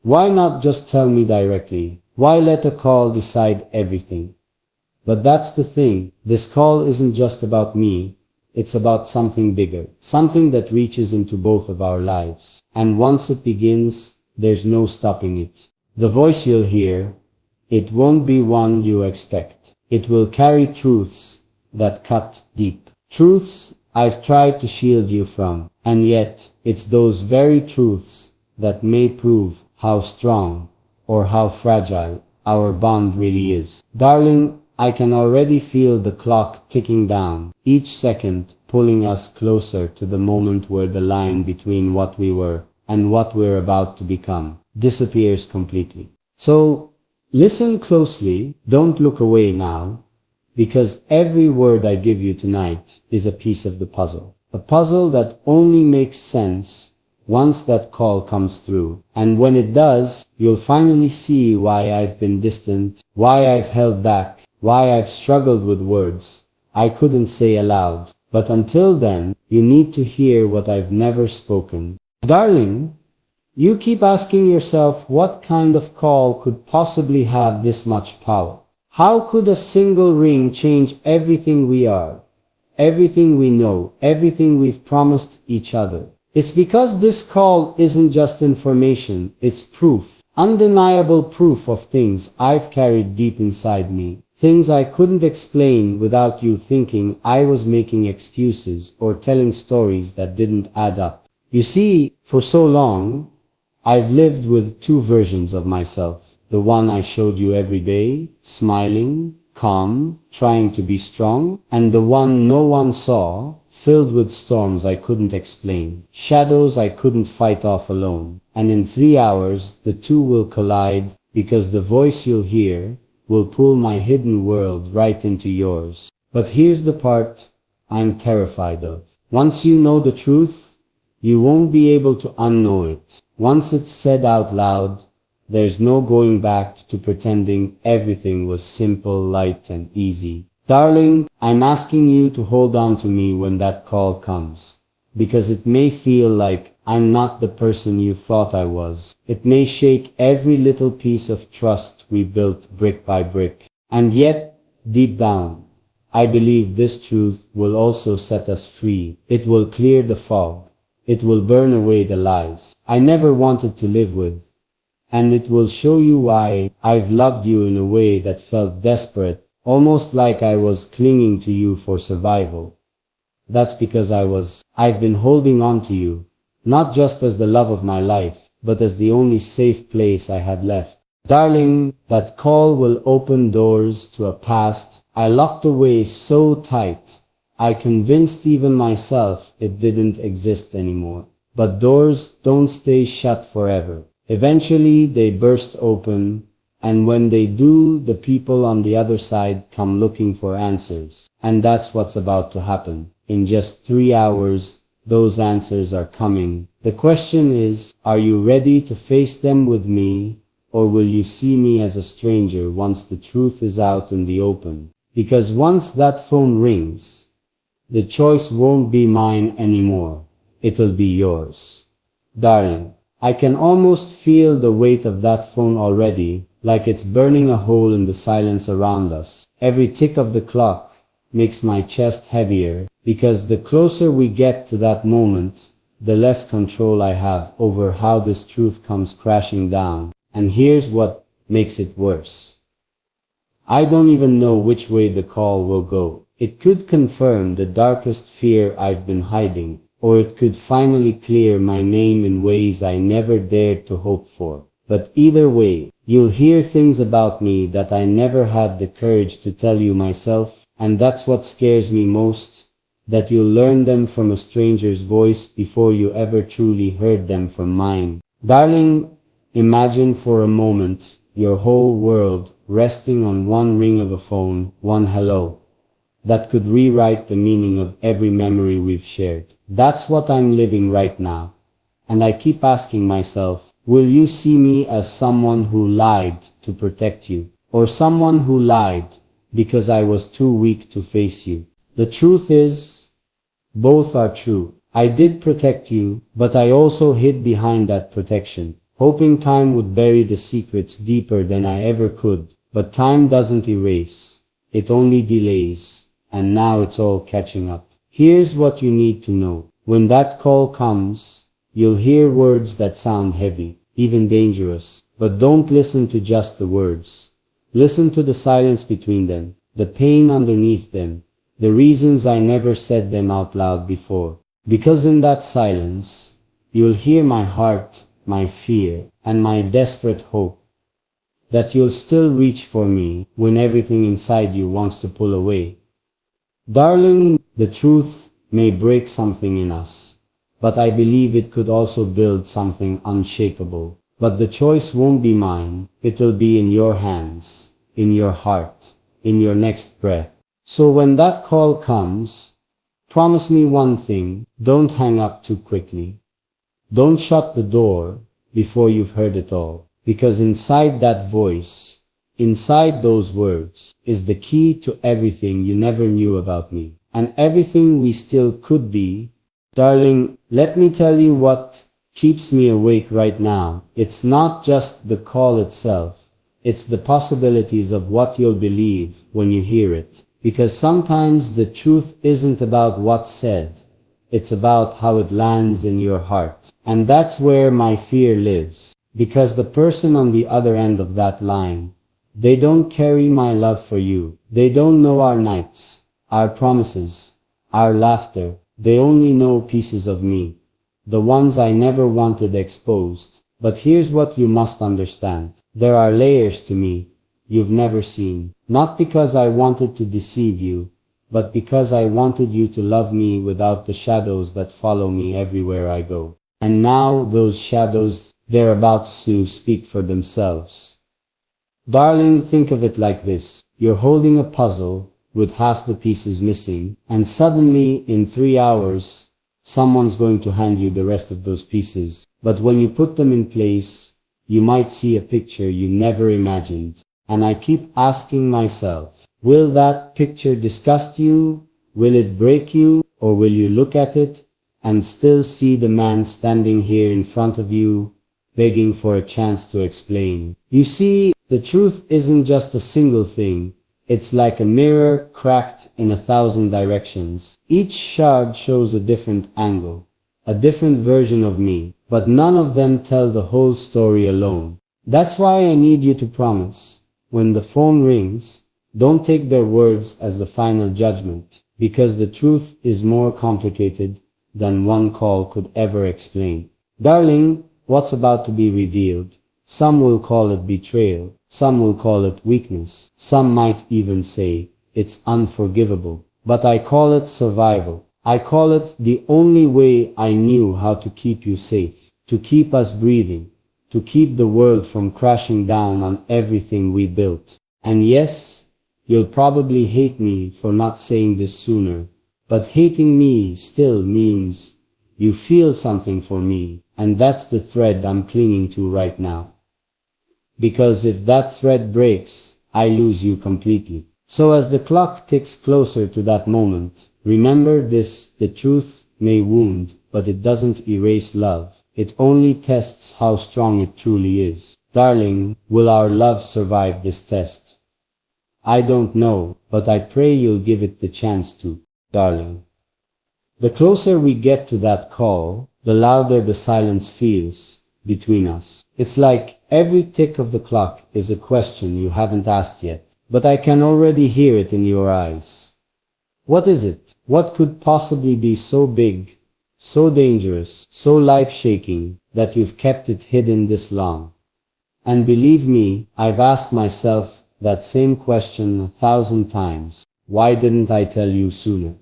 Why not just tell me directly? Why let a call decide everything? But that's the thing, this call isn't just about me, it's about something bigger, something that reaches into both of our lives. And once it begins, there's no stopping it. The voice you'll hear, it won't be one you expect. It will carry truths that cut deep. Truths I've tried to shield you from, and yet it's those very truths that may prove how strong or how fragile our bond really is. Darling, I can already feel the clock ticking down, each second pulling us closer to the moment where the line between what we were and what we're about to become disappears completely. So, listen closely, don't look away now, because every word I give you tonight is a piece of the puzzle. A puzzle that only makes sense once that call comes through. And when it does, you'll finally see why I've been distant, why I've held back, why I've struggled with words I couldn't say aloud. But until then, you need to hear what I've never spoken. Darling, you keep asking yourself what kind of call could possibly have this much power. How could a single ring change everything we are, everything we know, everything we've promised each other? It's because this call isn't just information, it's proof, undeniable proof of things I've carried deep inside me, things I couldn't explain without you thinking I was making excuses or telling stories that didn't add up. You see, for so long, I've lived with two versions of myself. The one I showed you every day, smiling, calm, trying to be strong, and the one no one saw, filled with storms I couldn't explain, shadows I couldn't fight off alone. And in 3 hours, the two will collide, because the voice you'll hear will pull my hidden world right into yours. But here's the part I'm terrified of. Once you know the truth, you won't be able to unknow it. Once it's said out loud, there's no going back to pretending everything was simple, light, and easy. Darling, I'm asking you to hold on to me when that call comes, because it may feel like I'm not the person you thought I was. It may shake every little piece of trust we built brick by brick. And yet, deep down, I believe this truth will also set us free. It will clear the fog. It will burn away the lies I never wanted to live with. And it will show you why I've loved you in a way that felt desperate, almost like I was clinging to you for survival. That's because I've been holding on to you, not just as the love of my life, but as the only safe place I had left. Darling, that call will open doors to a past I locked away so tight, I convinced even myself it didn't exist anymore. But doors don't stay shut forever. Eventually they burst open, and when they do, the people on the other side come looking for answers. And that's what's about to happen. In just 3 hours, those answers are coming. The question is, are you ready to face them with me, or will you see me as a stranger once the truth is out in the open? Because once that phone rings, the choice won't be mine anymore. It'll be yours. Darling, I can almost feel the weight of that phone already, like it's burning a hole in the silence around us. Every tick of the clock makes my chest heavier, because the closer we get to that moment, the less control I have over how this truth comes crashing down. And here's what makes it worse. I don't even know which way the call will go. It could confirm the darkest fear I've been hiding, or it could finally clear my name in ways I never dared to hope for. But either way, you'll hear things about me that I never had the courage to tell you myself, and that's what scares me most, that you'll learn them from a stranger's voice before you ever truly heard them from mine. Darling, imagine for a moment your whole world resting on one ring of a phone, one hello, that could rewrite the meaning of every memory we've shared. That's what I'm living right now. And I keep asking myself, will you see me as someone who lied to protect you, or someone who lied because I was too weak to face you? The truth is, both are true. I did protect you, but I also hid behind that protection. hoping time would bury the secrets deeper than I ever could. But time doesn't erase, it only delays, and now it's all catching up. Here's what you need to know. When that call comes, you'll hear words that sound heavy, even dangerous. But don't listen to just the words. Listen to the silence between them, the pain underneath them, the reasons I never said them out loud before. Because in that silence, you'll hear my heart, my fear, and my desperate hope that you'll still reach for me when everything inside you wants to pull away. Darling, the truth may break something in us, but I believe it could also build something unshakable. But the choice won't be mine, it'll be in your hands, in your heart, in your next breath. So when that call comes, promise me one thing, don't hang up too quickly. Don't shut the door before you've heard it all, because inside that voice, inside those words, is the key to everything you never knew about me, and everything we still could be. Darling, let me tell you what keeps me awake right now. It's not just the call itself, it's the possibilities of what you'll believe when you hear it. Because sometimes the truth isn't about what's said, it's about how it lands in your heart. And that's where my fear lives. Because the person on the other end of that line, they don't carry my love for you. They don't know our nights, our promises, our laughter. They only know pieces of me, the ones I never wanted exposed. But here's what you must understand. There are layers to me you've never seen. Not because I wanted to deceive you, but because I wanted you to love me without the shadows that follow me everywhere I go. And now those shadows, they're about to speak for themselves. Darling, think of it like this. You're holding a puzzle with half the pieces missing, and suddenly, in 3 hours, someone's going to hand you the rest of those pieces. But when you put them in place, you might see a picture you never imagined. And I keep asking myself, will that picture disgust you? Will it break you? Or will you look at it and still see the man standing here in front of you, begging for a chance to explain? You see, the truth isn't just a single thing. It's like a mirror cracked in 1,000 directions. Each shard shows a different angle, a different version of me, but none of them tell the whole story alone. That's why I need you to promise. When the phone rings, don't take their words as the final judgment, because the truth is more complicated than one call could ever explain. Darling, what's about to be revealed? Some will call it betrayal, some will call it weakness, some might even say it's unforgivable. But I call it survival. I call it the only way I knew how to keep you safe, to keep us breathing, to keep the world from crashing down on everything we built. And yes, you'll probably hate me for not saying this sooner, but hating me still means you feel something for me, and that's the thread I'm clinging to right now. Because if that thread breaks, I lose you completely. So as the clock ticks closer to that moment, remember this: the truth may wound, but it doesn't erase love. It only tests how strong it truly is. Darling, will our love survive this test? I don't know, but I pray you'll give it the chance to, darling. The closer we get to that call, the louder the silence feels between us. It's like every tick of the clock is a question you haven't asked yet, but I can already hear it in your eyes. What is it? What could possibly be so big, so dangerous, so life-shaking, that you've kept it hidden this long? And believe me, I've asked myself that same question 1,000 times. Why didn't I tell you sooner?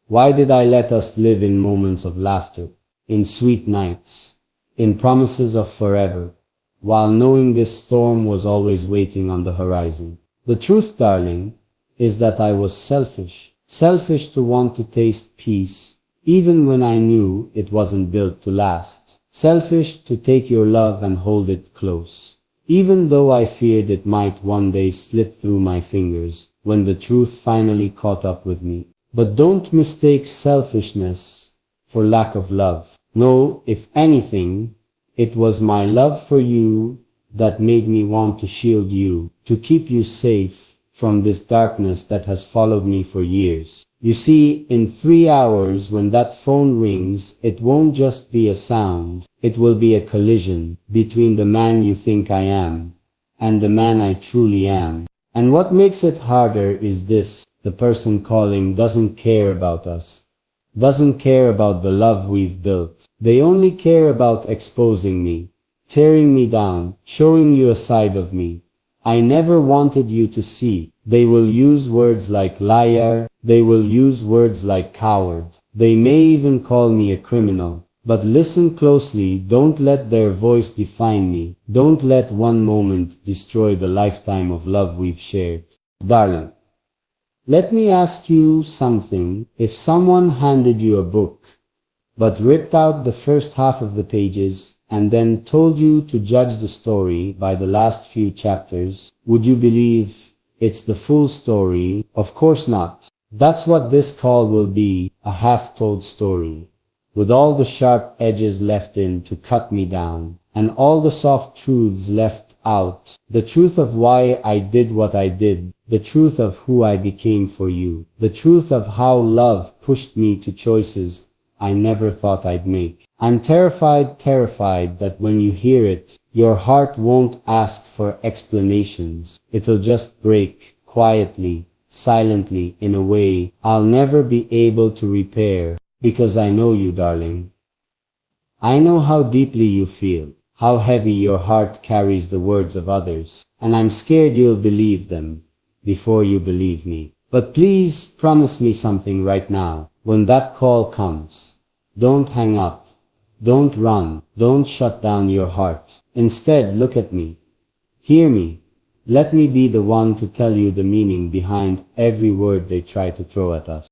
Why did I let us live in moments of laughter, in sweet nights, in promises of forever, while knowing this storm was always waiting on the horizon? The truth, darling, is that I was selfish to want to taste peace, even when I knew it wasn't built to last. Selfish to take your love and hold it close, even though I feared it might one day slip through my fingers when the truth finally caught up with me. But don't mistake selfishness for lack of love. No, if anything, It was my love for you that made me want to shield you, to keep you safe from this darkness that has followed me for years. You see, in 3 hours when that phone rings, it won't just be a sound, it will be a collision between the man you think I am and the man I truly am. And what makes it harder is this: the person calling doesn't care about us, doesn't care about the love we've built. They only care about exposing me, tearing me down, showing you a side of me I never wanted you to see. They will use words like liar, they will use words like coward. They may even call me a criminal. But listen closely, don't let their voice define me. Don't let one moment destroy the lifetime of love we've shared. Darling, let me ask you something. If someone handed you a book, but ripped out the first half of the pages, and then told you to judge the story by the last few chapters, would you believe it's the full story? Of course not. That's what this call will be, a half-told story, with all the sharp edges left in to cut me down, and all the soft truths left out. The truth of why I did what I did, the truth of who I became for you, the truth of how love pushed me to choices I never thought I'd make. I'm terrified that when you hear it, your heart won't ask for explanations. It'll just break, quietly, silently, in a way I'll never be able to repair. Because I know you, darling. I know how deeply you feel, how heavy your heart carries the words of others, and I'm scared you'll believe them before you believe me. But please promise me something right now. When that call comes, don't hang up, don't run, don't shut down your heart. Instead, look at me, hear me. Let me be the one to tell you the meaning behind every word they try to throw at us.